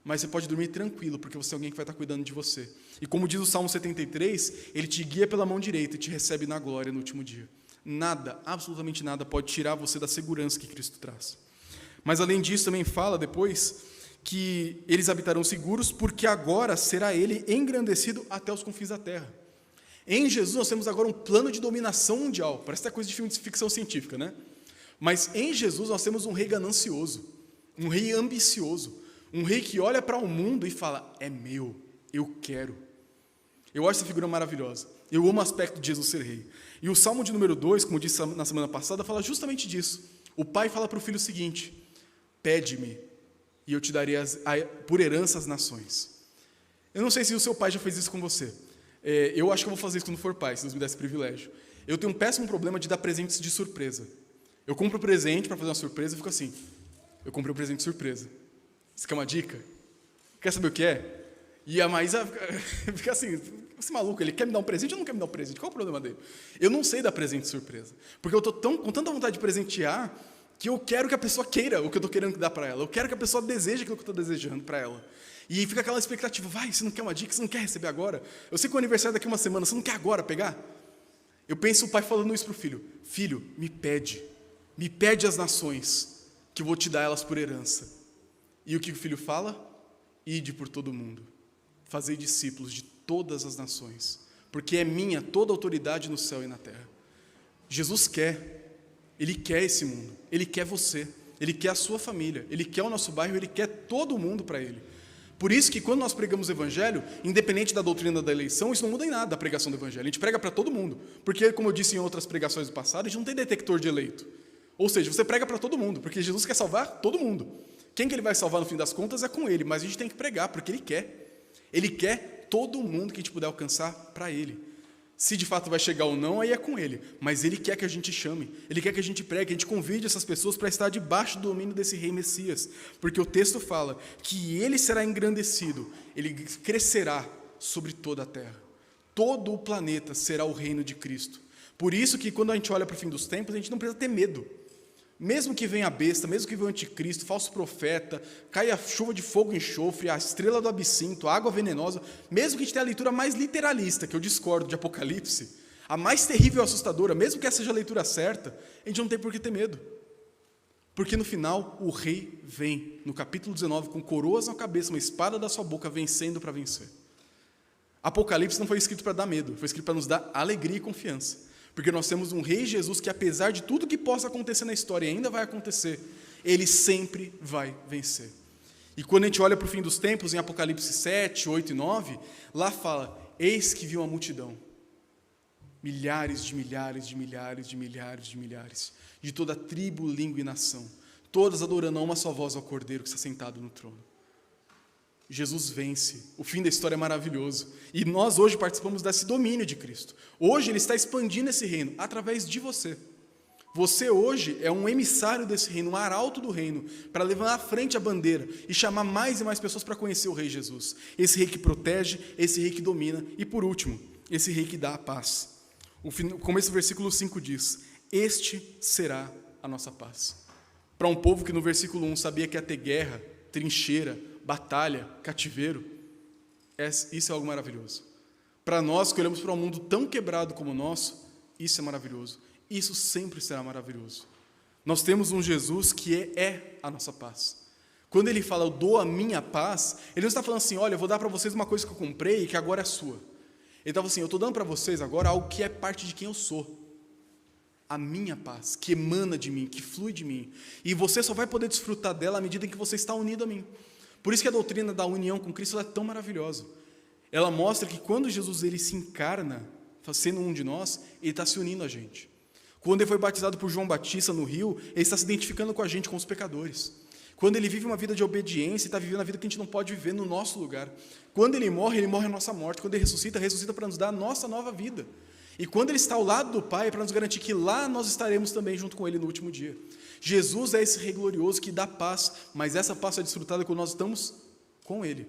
[SPEAKER 1] mas você pode dormir tranquilo, porque você é alguém que vai estar cuidando de você. E como diz o Salmo 73, ele te guia pela mão direita e te recebe na glória no último dia. Nada, absolutamente nada, pode tirar você da segurança que Cristo traz. Mas além disso, também fala depois que eles habitarão seguros, porque agora será ele engrandecido até os confins da terra. Em Jesus nós temos agora um plano de dominação mundial. Parece até coisa de filme de ficção científica, né? Mas em Jesus nós temos um rei ganancioso, um rei ambicioso, um rei que olha para o mundo e fala: é meu, eu quero. Eu acho essa figura maravilhosa. Eu amo o aspecto de Jesus ser rei. E o Salmo de número 2, como disse na semana passada, fala justamente disso. O pai fala para o filho o seguinte: pede-me, e eu te darei por herança as nações. Eu não sei se o seu pai já fez isso com você. Eu acho que eu vou fazer isso quando for pai, se Deus me der esse privilégio. Eu tenho um péssimo problema de dar presentes de surpresa. Eu compro presente para fazer uma surpresa e fico assim: eu comprei um presente de surpresa. Você quer uma dica? Quer saber o que é? E a Maísa fica assim: esse maluco, ele quer me dar um presente ou não quer me dar um presente? Qual é o problema dele? Eu não sei dar presente de surpresa, porque eu estou com tanta vontade de presentear que eu quero que a pessoa queira o que eu estou querendo dar para ela. Eu quero que a pessoa deseje aquilo que eu estou desejando para ela. E fica aquela expectativa: vai, você não quer uma dica, você não quer receber agora? Eu sei que o aniversário é daqui a uma semana, você não quer agora pegar? Eu penso o pai falando isso para o filho: filho, me pede as nações, que eu vou te dar elas por herança. E o que o filho fala? Ide por todo o mundo, fazei discípulos de todas as nações, porque é minha toda a autoridade no céu e na terra. Jesus quer, ele quer esse mundo, ele quer você, ele quer a sua família, ele quer o nosso bairro, ele quer todo mundo para ele. Por isso que quando nós pregamos o evangelho, independente da doutrina da eleição, isso não muda em nada a pregação do evangelho. A gente prega para todo mundo. Porque, como eu disse em outras pregações do passado, a gente não tem detector de eleito. Ou seja, você prega para todo mundo, porque Jesus quer salvar todo mundo. Quem que ele vai salvar no fim das contas é com ele, mas a gente tem que pregar, porque ele quer. Ele quer todo mundo que a gente puder alcançar para ele. Se de fato vai chegar ou não, aí é com ele. Mas ele quer que a gente chame, ele quer que a gente pregue, que a gente convide essas pessoas para estar debaixo do domínio desse rei Messias. Porque o texto fala que ele será engrandecido, ele crescerá sobre toda a terra. Todo o planeta será o reino de Cristo. Por isso que quando a gente olha para o fim dos tempos, a gente não precisa ter medo. Mesmo que venha a besta, mesmo que venha o anticristo, falso profeta, caia a chuva de fogo e enxofre, a estrela do absinto, a água venenosa, mesmo que a gente tenha a leitura mais literalista, que eu discordo, de Apocalipse, a mais terrível e assustadora, mesmo que essa seja a leitura certa, a gente não tem por que ter medo. Porque no final, o rei vem, no capítulo 19, com coroas na cabeça, uma espada da sua boca, vencendo para vencer. Apocalipse não foi escrito para dar medo, foi escrito para nos dar alegria e confiança. Porque nós temos um rei Jesus que, apesar de tudo que possa acontecer na história e ainda vai acontecer, ele sempre vai vencer. E quando a gente olha para o fim dos tempos, em Apocalipse 7, 8 e 9, lá fala, eis que vi uma multidão, milhares de milhares de milhares de milhares de milhares, de toda tribo, língua e nação, todas adorando a uma só voz ao Cordeiro que está sentado no trono. Jesus vence, o fim da história é maravilhoso, e nós hoje participamos desse domínio de Cristo. Hoje ele está expandindo esse reino através de você. Você hoje é um emissário desse reino, um arauto do reino, para levar à frente a bandeira e chamar mais e mais pessoas para conhecer o Rei Jesus. Esse rei que protege, esse rei que domina, e por último, esse rei que dá a paz. O começo do versículo 5 diz, este será a nossa paz. Para um povo que no versículo 1 sabia que ia ter guerra, trincheira, batalha, cativeiro, isso é algo maravilhoso. Para nós que olhamos para um mundo tão quebrado como o nosso, isso é maravilhoso. Isso sempre será maravilhoso. Nós temos um Jesus que é a nossa paz. Quando ele fala, eu dou a minha paz, ele não está falando assim, olha, eu vou dar para vocês uma coisa que eu comprei e que agora é sua. Ele está falando assim, eu estou dando para vocês agora algo que é parte de quem eu sou. A minha paz, que emana de mim, que flui de mim. E você só vai poder desfrutar dela à medida em que você está unido a mim. Por isso que a doutrina da união com Cristo ela é tão maravilhosa. Ela mostra que quando Jesus ele se encarna, sendo um de nós, ele está se unindo a gente. Quando ele foi batizado por João Batista no rio, ele está se identificando com a gente, com os pecadores. Quando ele vive uma vida de obediência, ele está vivendo a vida que a gente não pode viver no nosso lugar. Quando ele morre a nossa morte. Quando ele ressuscita, ressuscita para nos dar a nossa nova vida. E quando ele está ao lado do Pai, é para nos garantir que lá nós estaremos também junto com ele no último dia. Jesus é esse rei glorioso que dá paz, mas essa paz é desfrutada quando nós estamos com ele,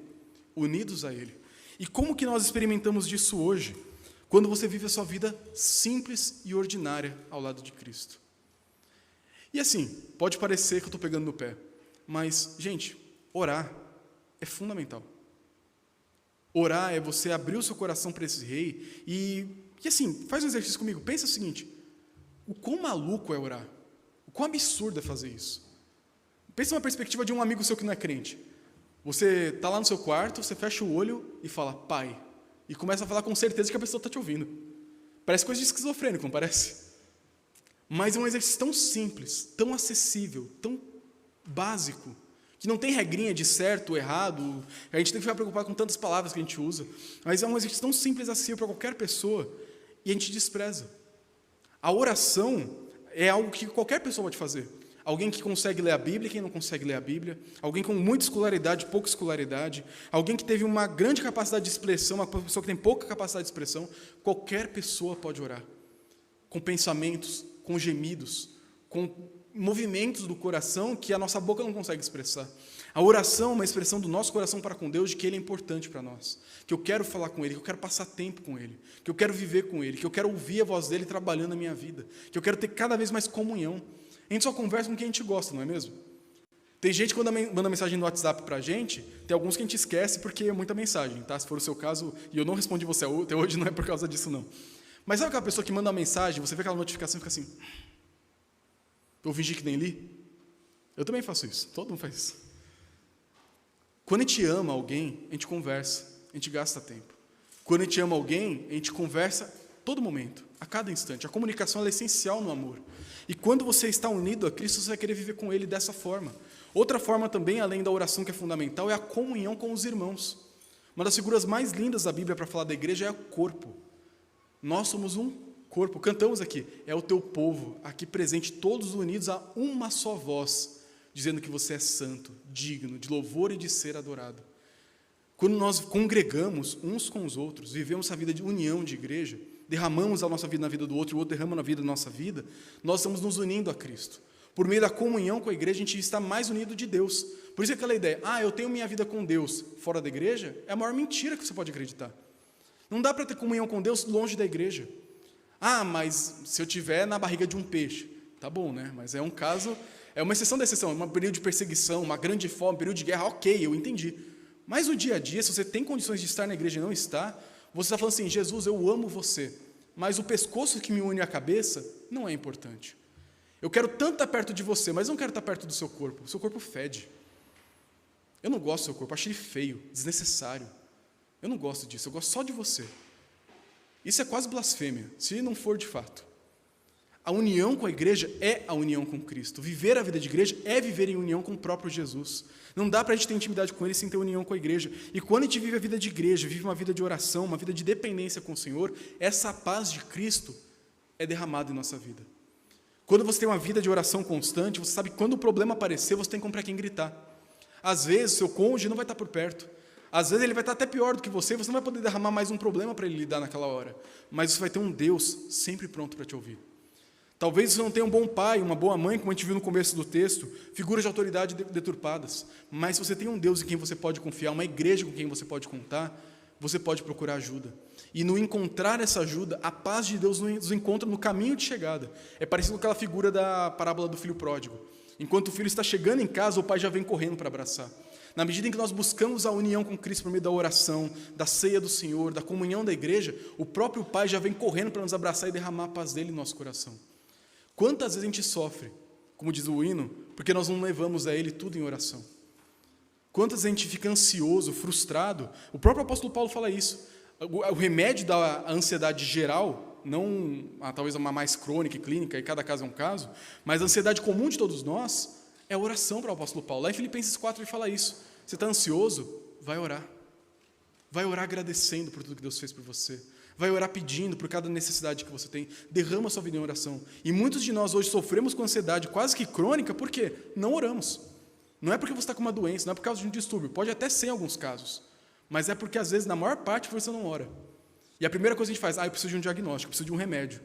[SPEAKER 1] unidos a ele. E como que nós experimentamos disso hoje? Quando você vive a sua vida simples e ordinária ao lado de Cristo. E assim, pode parecer que eu estou pegando no pé, mas, gente, orar é fundamental. Orar é você abrir o seu coração para esse rei e assim, faz um exercício comigo, pensa o seguinte, o quão maluco é orar? O quão absurdo é fazer isso? Pensa uma perspectiva de um amigo seu que não é crente. Você está lá no seu quarto, você fecha o olho e fala, Pai, e começa a falar com certeza que a pessoa está te ouvindo. Parece coisa de esquizofrênico, não parece? Mas é um exercício tão simples, tão acessível, tão básico, que não tem regrinha de certo ou errado, a gente tem que ficar preocupado com tantas palavras que a gente usa, mas é um exercício tão simples, acessível para qualquer pessoa, e a gente despreza. A oração é algo que qualquer pessoa pode fazer. Alguém que consegue ler a Bíblia, quem não consegue ler a Bíblia, alguém com muita escolaridade, pouca escolaridade, alguém que teve uma grande capacidade de expressão, uma pessoa que tem pouca capacidade de expressão, qualquer pessoa pode orar, com pensamentos, com gemidos, com movimentos do coração que a nossa boca não consegue expressar. A oração é uma expressão do nosso coração para com Deus, de que Ele é importante para nós, que eu quero falar com Ele, que eu quero passar tempo com Ele, que eu quero viver com Ele, que eu quero ouvir a voz dEle trabalhando na minha vida, que eu quero ter cada vez mais comunhão. A gente só conversa com quem a gente gosta, não é mesmo? Tem gente que manda mensagem no WhatsApp pra gente, tem alguns que a gente esquece porque é muita mensagem, tá? Se for o seu caso, e eu não respondi você até hoje, não é por causa disso, não. Mas sabe aquela pessoa que manda uma mensagem, você vê aquela notificação e fica assim, eu fingi que nem li? Eu também faço isso, todo mundo faz isso. Quando a gente ama alguém, a gente conversa, a gente gasta tempo. Quando a gente ama alguém, a gente conversa todo momento, a cada instante. A comunicação é essencial no amor. E quando você está unido a Cristo, você vai querer viver com Ele dessa forma. Outra forma também, além da oração que é fundamental, é a comunhão com os irmãos. Uma das figuras mais lindas da Bíblia para falar da igreja é o corpo. Nós somos um corpo. Cantamos aqui, é o teu povo, aqui presente, todos unidos a uma só voz, dizendo que você é santo, digno de louvor e de ser adorado. Quando nós congregamos uns com os outros, vivemos essa vida de união de igreja, derramamos a nossa vida na vida do outro, e o outro derrama na vida da nossa vida, nós estamos nos unindo a Cristo. Por meio da comunhão com a igreja, a gente está mais unido de Deus. Por isso aquela ideia, eu tenho minha vida com Deus fora da igreja, é a maior mentira que você pode acreditar. Não dá para ter comunhão com Deus longe da igreja. Mas se eu estiver na barriga de um peixe, tá bom, né? Mas é um caso, é uma exceção da exceção, um período de perseguição, uma grande fome, um período de guerra, ok, eu entendi. Mas no dia a dia, se você tem condições de estar na igreja e não está, você está falando assim, Jesus, eu amo você, mas o pescoço que me une à cabeça não é importante. Eu quero tanto estar perto de você, mas não quero estar perto do seu corpo. O seu corpo fede. Eu não gosto do seu corpo, acho ele feio, desnecessário. Eu não gosto disso, eu gosto só de você. Isso é quase blasfêmia, se não for de fato. A união com a igreja é a união com Cristo. Viver a vida de igreja é viver em união com o próprio Jesus. Não dá para a gente ter intimidade com Ele sem ter união com a igreja. E quando a gente vive a vida de igreja, vive uma vida de oração, uma vida de dependência com o Senhor, essa paz de Cristo é derramada em nossa vida. Quando você tem uma vida de oração constante, você sabe que quando o problema aparecer, você tem como para quem gritar. Às vezes, o seu cônjuge não vai estar por perto. Às vezes, ele vai estar até pior do que você não vai poder derramar mais um problema para ele lidar naquela hora. Mas você vai ter um Deus sempre pronto para te ouvir. Talvez você não tenha um bom pai, uma boa mãe, como a gente viu no começo do texto, figuras de autoridade deturpadas. Mas se você tem um Deus em quem você pode confiar, uma igreja com quem você pode contar, você pode procurar ajuda. E no encontrar essa ajuda, a paz de Deus nos encontra no caminho de chegada. É parecido com aquela figura da parábola do filho pródigo. Enquanto o filho está chegando em casa, o pai já vem correndo para abraçar. Na medida em que nós buscamos a união com Cristo por meio da oração, da ceia do Senhor, da comunhão da igreja, o próprio pai já vem correndo para nos abraçar e derramar a paz dele em nosso coração. Quantas vezes a gente sofre, como diz o hino, porque nós não levamos a Ele tudo em oração? Quantas vezes a gente fica ansioso, frustrado? O próprio apóstolo Paulo fala isso. O remédio da ansiedade geral, não talvez uma mais crônica e clínica, e cada caso é um caso, mas a ansiedade comum de todos nós é a oração para o apóstolo Paulo. Lá em Filipenses 4 ele fala isso. Você está ansioso? Vai orar. Vai orar agradecendo por tudo que Deus fez por você. Vai orar pedindo por cada necessidade que você tem. Derrama a sua vida em oração. E muitos de nós hoje sofremos com ansiedade quase que crônica, por quê? Não oramos. Não é porque você está com uma doença, não é por causa de um distúrbio. Pode até ser em alguns casos. Mas é porque, às vezes, na maior parte, você não ora. E a primeira coisa que a gente faz, eu preciso de um diagnóstico, eu preciso de um remédio.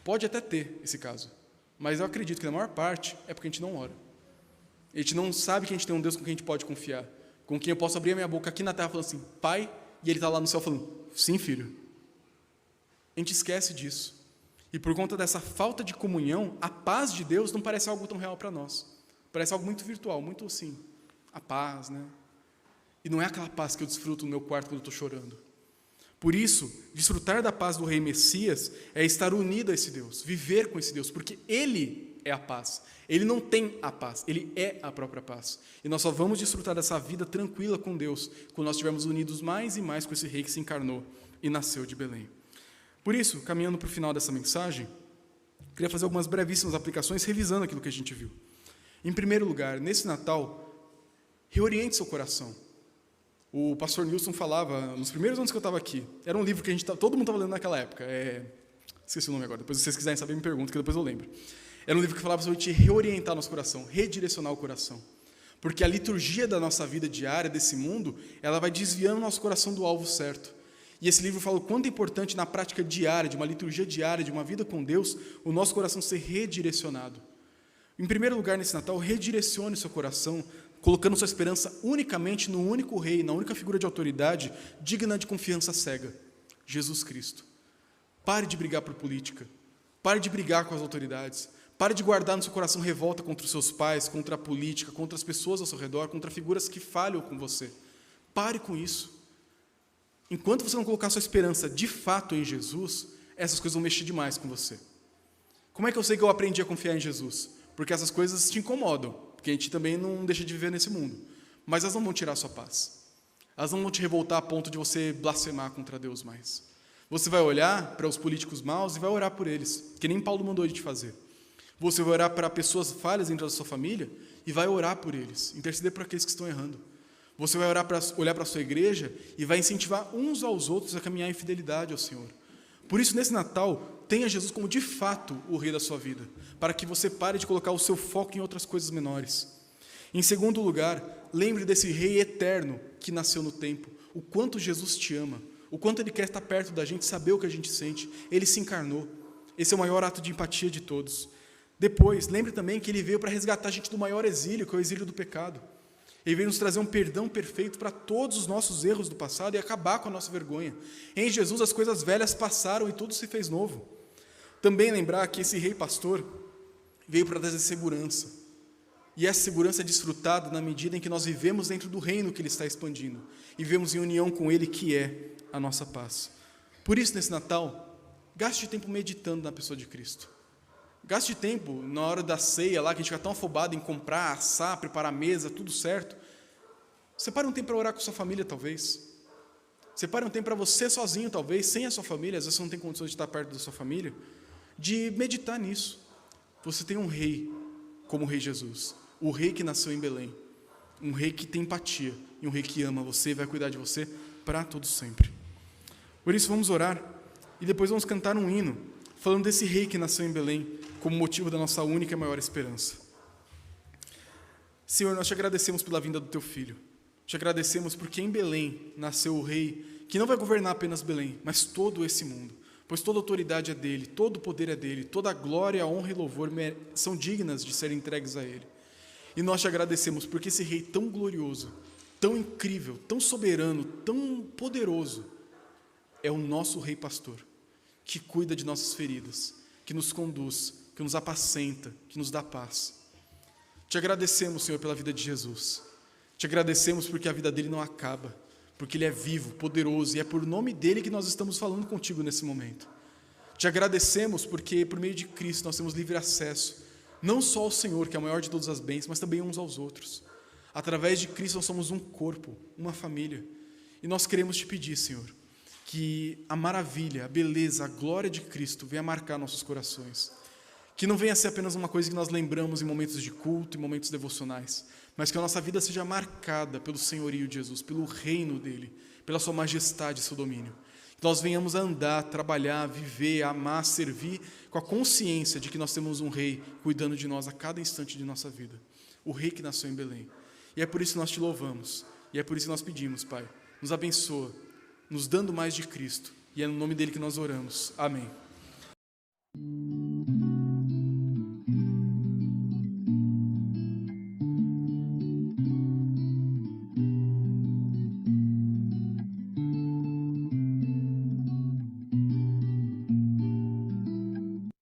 [SPEAKER 1] Pode até ter esse caso. Mas eu acredito que, na maior parte, é porque a gente não ora. A gente não sabe que a gente tem um Deus com quem a gente pode confiar. Com quem eu posso abrir a minha boca aqui na terra falando assim, Pai, e Ele está lá no céu falando, sim, filho. A gente esquece disso. E por conta dessa falta de comunhão, a paz de Deus não parece algo tão real para nós. Parece algo muito virtual, muito assim, a paz, né? E não é aquela paz que eu desfruto no meu quarto quando eu estou chorando. Por isso, desfrutar da paz do Rei Messias é estar unido a esse Deus, viver com esse Deus, porque Ele é a paz. Ele não tem a paz, Ele é a própria paz. E nós só vamos desfrutar dessa vida tranquila com Deus quando nós estivermos unidos mais e mais com esse Rei que se encarnou e nasceu de Belém. Por isso, caminhando para o final dessa mensagem, queria fazer algumas brevíssimas aplicações, revisando aquilo que a gente viu. Em primeiro lugar, nesse Natal, reoriente seu coração. O pastor Nilson falava, nos primeiros anos que eu estava aqui, era um livro que todo mundo estava lendo naquela época, esqueci o nome agora, depois se vocês quiserem saber, me perguntam, que depois eu lembro. Era um livro que falava sobre te reorientar nosso coração, redirecionar o coração. Porque a liturgia da nossa vida diária, desse mundo, ela vai desviando o nosso coração do alvo certo. E esse livro fala o quanto é importante na prática diária, de uma liturgia diária, de uma vida com Deus, o nosso coração ser redirecionado. Em primeiro lugar, nesse Natal, redirecione o seu coração, colocando sua esperança unicamente no único Rei, na única figura de autoridade digna de confiança cega, Jesus Cristo. Pare de brigar por política, pare de brigar com as autoridades, pare de guardar no seu coração revolta contra os seus pais, contra a política, contra as pessoas ao seu redor, contra figuras que falham com você. Pare com isso. Enquanto você não colocar sua esperança de fato em Jesus, essas coisas vão mexer demais com você. Como é que eu sei que eu aprendi a confiar em Jesus? Porque essas coisas te incomodam, porque a gente também não deixa de viver nesse mundo. Mas elas não vão tirar a sua paz. Elas não vão te revoltar a ponto de você blasfemar contra Deus mais. Você vai olhar para os políticos maus e vai orar por eles, que nem Paulo mandou a gente fazer. Você vai orar para pessoas falhas dentro da sua família e vai orar por eles, interceder por aqueles que estão errando. Você vai olhar para a sua igreja e vai incentivar uns aos outros a caminhar em fidelidade ao Senhor. Por isso, nesse Natal, tenha Jesus como de fato o rei da sua vida, para que você pare de colocar o seu foco em outras coisas menores. Em segundo lugar, lembre desse rei eterno que nasceu no tempo, o quanto Jesus te ama, o quanto Ele quer estar perto da gente, saber o que a gente sente. Ele se encarnou. Esse é o maior ato de empatia de todos. Depois, lembre também que Ele veio para resgatar a gente do maior exílio, que é o exílio do pecado. Ele veio nos trazer um perdão perfeito para todos os nossos erros do passado e acabar com a nossa vergonha. Em Jesus as coisas velhas passaram e tudo se fez novo. Também lembrar que esse rei pastor veio para trazer segurança. E essa segurança é desfrutada na medida em que nós vivemos dentro do reino que Ele está expandindo. E vivemos em união com Ele, que é a nossa paz. Por isso, nesse Natal, gaste tempo meditando na pessoa de Cristo. Gaste tempo na hora da ceia lá, que a gente fica tão afobado em comprar, assar, preparar a mesa, tudo certo. Separe um tempo para orar com sua família, talvez. Separe um tempo para você sozinho, talvez, sem a sua família. Às vezes você não tem condições de estar perto da sua família. De meditar nisso. Você tem um rei, como o rei Jesus. O rei que nasceu em Belém. Um rei que tem empatia. E um rei que ama você e vai cuidar de você para todo sempre. Por isso, vamos orar. E depois vamos cantar um hino, falando desse rei que nasceu em Belém, como motivo da nossa única e maior esperança. Senhor, nós te agradecemos pela vinda do teu Filho. Te agradecemos porque em Belém nasceu o rei, que não vai governar apenas Belém, mas todo esse mundo. Pois toda autoridade é dele, todo poder é dele, toda a glória, a honra e louvor são dignas de serem entregues a ele. E nós te agradecemos porque esse rei tão glorioso, tão incrível, tão soberano, tão poderoso, é o nosso rei pastor, que cuida de nossas feridas, que nos conduz, que nos apacenta, que nos dá paz. Te agradecemos, Senhor, pela vida de Jesus. Te agradecemos porque a vida dele não acaba, porque ele é vivo, poderoso, e é por nome dele que nós estamos falando contigo nesse momento. Te agradecemos porque por meio de Cristo nós temos livre acesso, não só ao Senhor, que é o maior de todas as bênçãos, mas também uns aos outros. Através de Cristo nós somos um corpo, uma família. E nós queremos te pedir, Senhor, que a maravilha, a beleza, a glória de Cristo venha marcar nossos corações. Que não venha ser apenas uma coisa que nós lembramos em momentos de culto, em momentos devocionais, mas que a nossa vida seja marcada pelo senhorio de Jesus, pelo reino dele, pela sua majestade e seu domínio. Que nós venhamos a andar, trabalhar, viver, amar, servir, com a consciência de que nós temos um rei cuidando de nós a cada instante de nossa vida. O rei que nasceu em Belém. E é por isso que nós te louvamos. E é por isso que nós pedimos, Pai, nos abençoa, nos dando mais de Cristo. E é no nome dele que nós oramos. Amém.